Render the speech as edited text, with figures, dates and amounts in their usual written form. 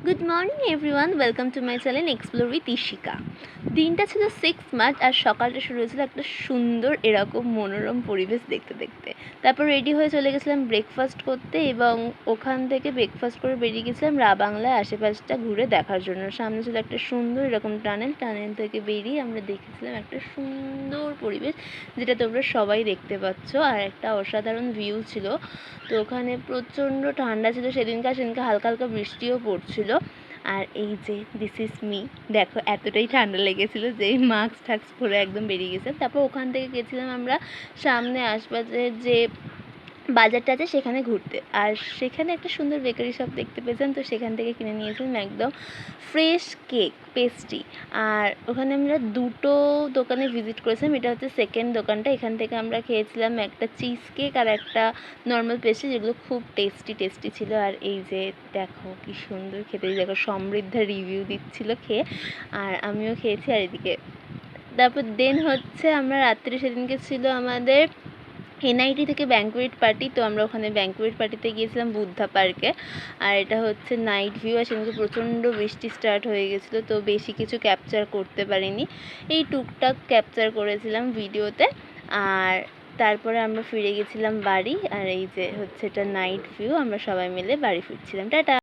Good morning everyone, welcome to my channel explore with Ishika. দিনটা ছিল 6 March আর সকালটা শুরু হয়েছিল একটা সুন্দর এরকম মনোরম পরিবেশ দেখতে দেখতে। তারপর রেডি হয়ে চলে গেছিলাম ব্রেকফাস্ট করতে এবং ওখান থেকে ব্রেকফাস্ট করে বেরিয়ে গেছিলাম বাংলায় আশেপাশটা ঘুরে দেখার জন্য। সামনে ছিল একটা সুন্দর এরকম টানেল থেকে বেরিয়ে আমরা দেখেছিলাম একটা সুন্দর পরিবেশ, যেটা তোমরা সবাই দেখতে পাচ্ছ, আর একটা অসাধারণ ভিউ ছিল। তো ওখানে প্রচণ্ড ঠান্ডা ছিল সেদিনকে হালকা হালকা বৃষ্টিও পড়ছিল। আর এই যে দিস ইজ মি, দেখো এতটাই ঠান্ডা লেগেছিলো যে মাস্ক টাস্ক পরে একদম বেরিয়ে গেছে। তারপর ওখান থেকে গেছিলাম আমরা সামনে আশপাশের যে বাজারটা আছে সেখানে ঘুরতে, আর সেখানে একটা সুন্দর বেকারি শপ দেখতে পেয়েছিলাম, তো সেখান থেকে কিনে নিয়েছিলাম একদম ফ্রেশ কেক পেস্ট্রি। আর ওখানে আমরা দুটো দোকানে ভিজিট করেছিলাম, এটা হচ্ছে সেকেন্ড দোকানটা। এখান থেকে আমরা খেয়েছিলাম একটা চিজ কেক আর একটা নর্মাল পেস্ট্রি, যেগুলো খুব টেস্টি ছিল। আর এই যে দেখো কি সুন্দর খেতে, দেখো সমৃদ্ধা রিভিউ দিচ্ছিল খেয়ে, আর আমিও খেয়েছি। আর এদিকে তারপর দেন হচ্ছে আমরা রাত্রে সেদিনকে ছিল আমাদের এনআইটি থেকে ব্যাঙ্কুয়েট পার্টি, তো আমরা ওখানে ব্যাঙ্কুয়েট পার্টিতে গিয়েছিলাম বুদ্ধা পার্কে। আর এটা হচ্ছে নাইট ভিউ, আর সেদিনকে প্রচণ্ড বৃষ্টি স্টার্ট হয়ে গেছিলো, তো বেশি কিছু ক্যাপচার করতে পারিনি, এই টুকটাক ক্যাপচার করেছিলাম ভিডিওতে। আর তারপরে আমরা ফিরে গেছিলাম বাড়ি, আর এই যে হচ্ছে এটা নাইট ভিউ, আমরা সবাই মিলে বাড়ি ফিরছিলাম। টাটা।